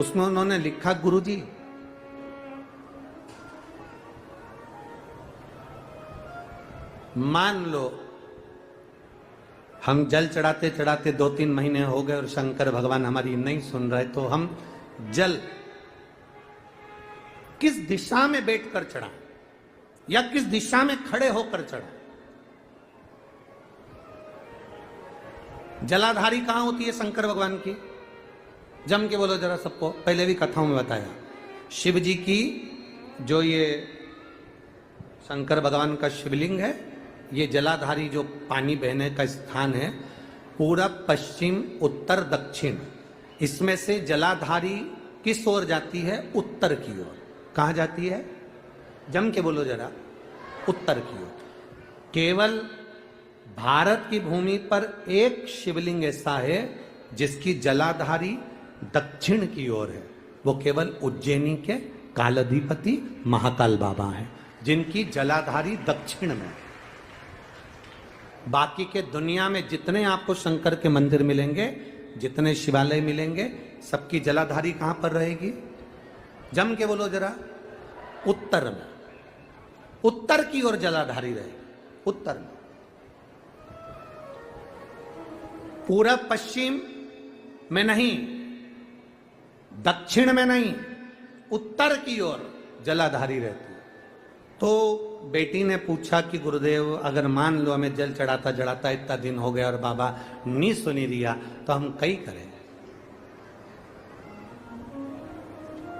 उसमें उन्होंने लिखा, गुरुजी मान लो हम जल चढ़ाते चढ़ाते 2-3 महीने हो गए और शंकर भगवान हमारी नहीं सुन रहे, तो हम जल किस दिशा में बैठकर चढ़ाएं या किस दिशा में खड़े होकर चढ़ाएं? जलाधारी कहां होती है शंकर भगवान की? जम के बोलो जरा सबको, पहले भी कथाओं में बताया। शिव जी की जो ये शंकर भगवान का शिवलिंग है, ये जलाधारी जो पानी बहने का स्थान है, पूरब पश्चिम उत्तर दक्षिण, इसमें से जलाधारी किस ओर जाती है? उत्तर की ओर। कहां जाती है? जम के बोलो जरा, उत्तर की ओर। केवल भारत की भूमि पर एक शिवलिंग ऐसा है जिसकी जलाधारी दक्षिण की ओर है, वो केवल उज्जैनी के कालाधिपति महाकाल बाबा हैं, जिनकी जलाधारी दक्षिण में है। बाकी के दुनिया में जितने आपको शंकर के मंदिर मिलेंगे, जितने शिवालय मिलेंगे, सबकी जलाधारी कहां पर रहेगी? जम के बोलो जरा, उत्तर में। उत्तर की ओर जलाधारी रहेगी, उत्तर में। पूरब पश्चिम में नहीं, दक्षिण में नहीं, उत्तर की ओर जलाधारी रहती है। तो बेटी ने पूछा कि गुरुदेव अगर मान लो हमें जल चढ़ाता चढ़ाता इतना दिन हो गया और बाबा नहीं सुनी दिया, तो हम कई करें?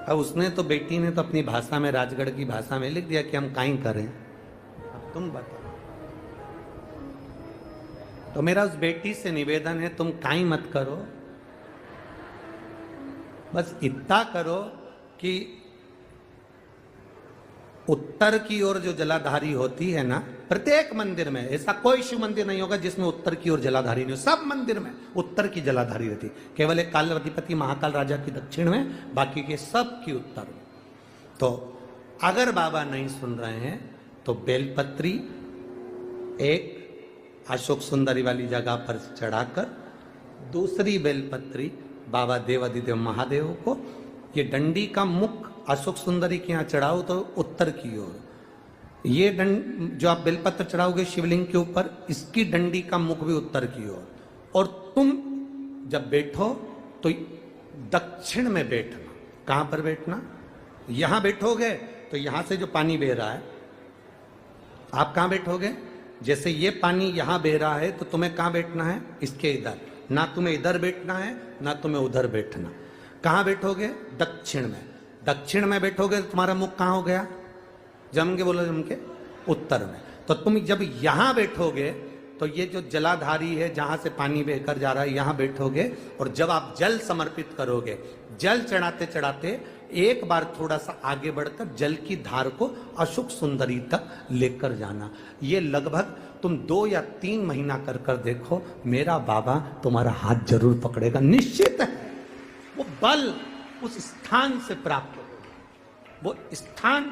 अब उसने तो, बेटी ने तो अपनी भाषा में, राजगढ़ की भाषा में लिख दिया कि हम काई करें। अब तुम बताओ। तो मेरा उस बेटी से निवेदन है, तुम काई मत करो, बस इतना करो कि उत्तर की ओर जो जलाधारी होती है ना, प्रत्येक मंदिर में, ऐसा कोई शिव मंदिर नहीं होगा जिसमें उत्तर की ओर जलाधारी नहीं हो, सब मंदिर में उत्तर की जलाधारी रहती। केवल एक कालाधिपति महाकाल राजा की दक्षिण में, बाकी के सब की उत्तर में। तो अगर बाबा नहीं सुन रहे हैं तो बेलपत्री एक अशोक सुंदरी वाली जगह पर चढ़ाकर, दूसरी बेलपत्री बाबा देवादिदेव महादेव को, ये डंडी का मुख अशोक सुंदरी के यहाँ चढ़ाओ तो उत्तर की ओर। ये जो आप बेलपत्र चढ़ाओगे शिवलिंग के ऊपर, इसकी डंडी का मुख भी उत्तर की ओर। और तुम जब बैठो तो दक्षिण में बैठना। कहां पर बैठना? यहां बैठोगे तो यहां से जो पानी बह रहा है, आप कहां बैठोगे? जैसे ये पानी यहां बह रहा है तो तुम्हें कहां बैठना है? इसके इधर। ना तुम्हें इधर बैठना है ना तुम्हें उधर बैठना। कहां बैठोगे? दक्षिण में। दक्षिण में बैठोगे तो तुम्हारा मुख कहां हो गया? जम के बोलो, जम के, उत्तर में। तो तुम जब यहां बैठोगे तो ये जो जलाधारी है जहां से पानी बहकर जा रहा है, यहां बैठोगे। और जब आप जल समर्पित करोगे, जल चढ़ाते चढ़ाते एक बार थोड़ा सा आगे बढ़कर जल की धार को अशोक सुंदरी तक लेकर जाना। ये लगभग तुम 2 या 3 महीना कर कर देखो, मेरा बाबा तुम्हारा हाथ जरूर पकड़ेगा, निश्चित है। वो बल उस स्थान से प्राप्त होगा, वो स्थान,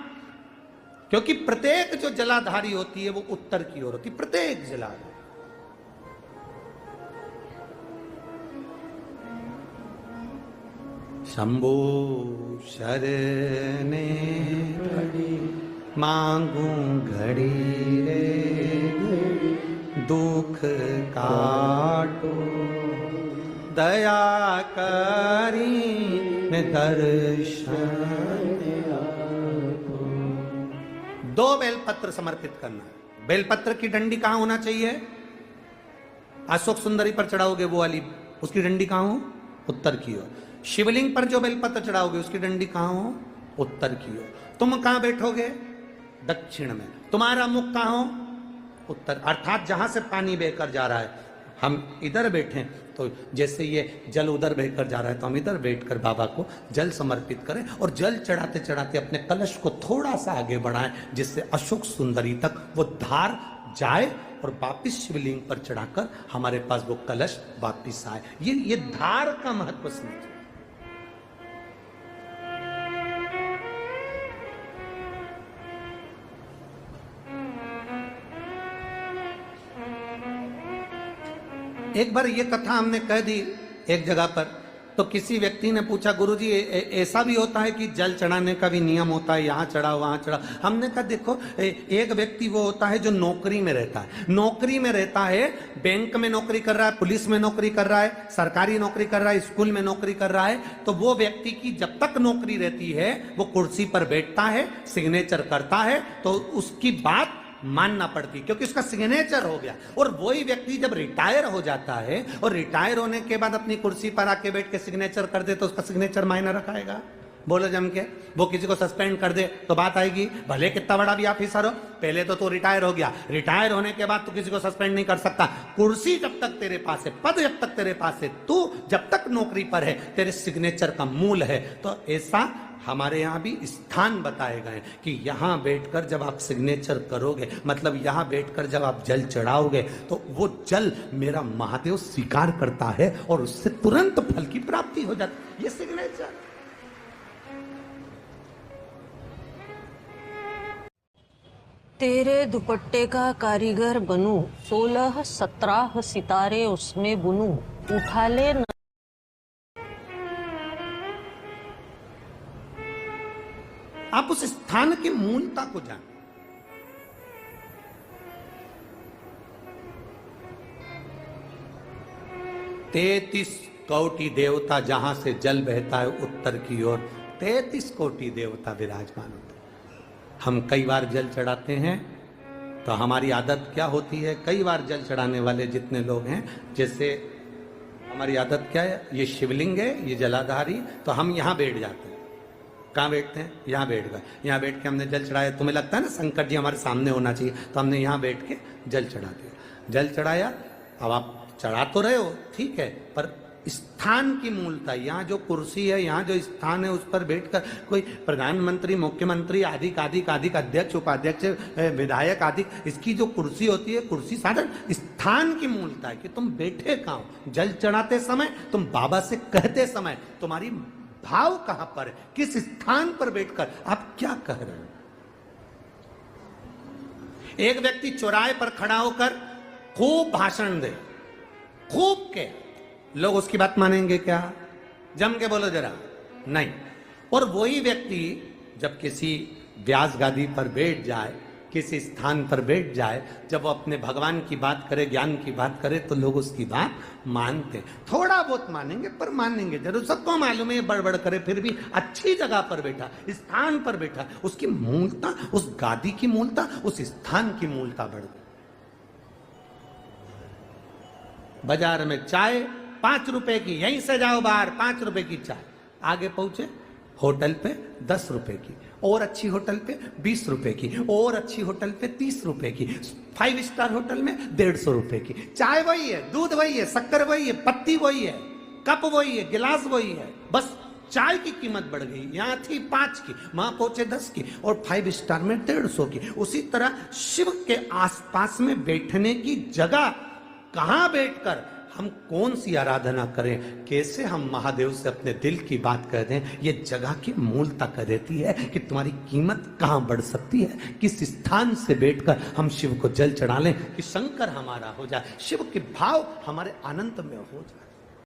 क्योंकि प्रत्येक जो जलाधारी होती है वो उत्तर की ओर होती है, प्रत्येक जलाधारी। शंभो शरणे मांगू घड़ी रे, दुख काटो दया करी दर्शन। 2 बेलपत्र समर्पित करना। बेलपत्र की डंडी कहां होना चाहिए? अशोक सुंदरी पर चढ़ाओगे वो वाली, उसकी डंडी कहां हो? उत्तर की ओर। शिवलिंग पर जो बेलपत्र चढ़ाओगे उसकी डंडी कहां हो? उत्तर की ओर। तुम कहां बैठोगे? दक्षिण में। तुम्हारा मुख कहां हो? उत्तर। अर्थात जहां से पानी बहकर जा रहा है, हम इधर बैठे तो जैसे ये जल उधर बहकर जा रहा है तो हम इधर बैठकर बाबा को जल समर्पित करें और जल चढ़ाते चढ़ाते अपने कलश को थोड़ा सा आगे बढ़ाएं, जिससे अशोक सुंदरी तक वो धार जाए और वापिस शिवलिंग पर चढ़ाकर हमारे पास वो कलश वापिस आए। ये धार का महत्व समझिए। एक बार ये कथा हमने कह दी एक जगह पर तो किसी व्यक्ति ने पूछा गुरुजी ऐसा भी होता है कि जल चढ़ाने का भी नियम होता है, यहाँ चढ़ाओ वहां चढ़ाओ? हमने कहा देखो एक व्यक्ति वो होता है जो नौकरी में रहता है, नौकरी में रहता है, बैंक में नौकरी कर रहा है, पुलिस में नौकरी कर रहा है, सरकारी नौकरी कर रहा है, स्कूल में नौकरी कर रहा है, तो वो व्यक्ति की जब तक नौकरी रहती है वो कुर्सी पर बैठता है, सिग्नेचर करता है, तो उसकी बात मानना पड़ती क्योंकि उसका सिग्नेचर हो गया। और वही व्यक्ति जब रिटायर हो जाता है और रिटायर होने के बाद अपनी कुर्सी पर आके बैठ के सिग्नेचर कर दे तो उसका सिग्नेचर मायने रखाएगा? बोलो जम के। वो किसी को सस्पेंड कर दे तो बात आएगी, भले कितना बड़ा भी ऑफिसर हो, पहले तो तू रिटायर हो गया, रिटायर होने के बाद तू किसी को सस्पेंड नहीं कर सकता। कुर्सी जब तक तेरे पास है, पद जब तक तेरे पास है, तू जब तक नौकरी पर है, तेरे सिग्नेचर का मूल है। तो ऐसा हमारे यहां भी स्थान बताए गए कि यहां बैठकर जब आप सिग्नेचर करोगे, मतलब यहां बैठकर जब आप जल चढ़ाओगे, तो वो जल मेरा महादेव स्वीकार करता है और उससे तुरंत फल की प्राप्ति हो जाती है। ये सिग्नेचर। तेरे दुपट्टे का कारीगर बनूं, 16-17 सितारे उसमें बुनूं, उठा ले न... आप उस स्थान की मूलता को जान। तैतीस कोटि देवता जहां से जल बहता है उत्तर की ओर, 33 कोटि देवता विराजमान होते हैं। हम कई बार जल चढ़ाते हैं तो हमारी आदत क्या होती है, कई बार जल चढ़ाने वाले जितने लोग हैं, जैसे हमारी आदत क्या है, ये शिवलिंग है, ये जलाधारी, तो हम यहां बैठ जाते हैं। कहाँ बैठते हैं? यहाँ बैठ गए। यहाँ बैठ के हमने जल चढ़ाया, तुम्हें लगता है ना शंकर जी हमारे सामने होना चाहिए, तो हमने यहाँ बैठ के जल चढ़ा दिया। जल चढ़ाया, अब आप चढ़ा तो रहे हो, ठीक है, पर स्थान की मूलता, यहाँ जो कुर्सी है, यहाँ जो स्थान है, उस पर बैठकर कोई प्रधानमंत्री, मुख्यमंत्री, आदि अध्यक्ष, उपाध्यक्ष, विधायक आदि, इसकी जो कुर्सी होती है, कुर्सी साधारण स्थान की मूलता है कि तुम बैठे कहाँ हो। जल चढ़ाते समय, तुम बाबा से कहते समय, तुम्हारी भाव कहां पर है, किस स्थान पर बैठकर आप क्या कह रहे हो। एक व्यक्ति चौराहे पर खड़ा होकर खूब भाषण दे, खूब के, लोग उसकी बात मानेंगे क्या? जम के बोलो जरा, नहीं। और वही व्यक्ति जब किसी व्यास गादी पर बैठ जाए, किसी स्थान पर बैठ जाए, जब वो अपने भगवान की बात करे, ज्ञान की बात करे, तो लोग उसकी बात मानते, थोड़ा बहुत मानेंगे पर मानेंगे जरूर। सबको मालूम है बड़बड़ करे, फिर भी अच्छी जगह पर बैठा, स्थान पर बैठा, उसकी मूलता, उस गादी की मूलता, उस स्थान की मूलता बढ़ गई। बाजार में चाय 5 रुपए की, यहीं से जाओ बाहर 5 रुपए की चाय, आगे पहुंचे होटल पे 10 रुपए की, और अच्छी होटल पे 20 रुपए की, और अच्छी होटल पे 30 रुपए की, 5 स्टार होटल में 150 रुपए की। चाय वही है, दूध वही है, शक्कर वही है, पत्ती वही है, कप वही है, गिलास वही है, बस चाय की कीमत बढ़ गई। यहां थी 5 की, वहां पहुंचे 10 की, और 5 स्टार में 150 की। उसी तरह शिव के आसपास में बैठने की जगह, कहां बैठकर हम कौन सी आराधना करें, कैसे हम महादेव से अपने दिल की बात कर दें, ये जगह की मूलता कर देती है कि तुम्हारी कीमत कहां बढ़ सकती है। किस स्थान से बैठकर हम शिव को जल चढ़ा लें कि शंकर हमारा हो जाए, शिव के भाव हमारे अनंत में हो जाए।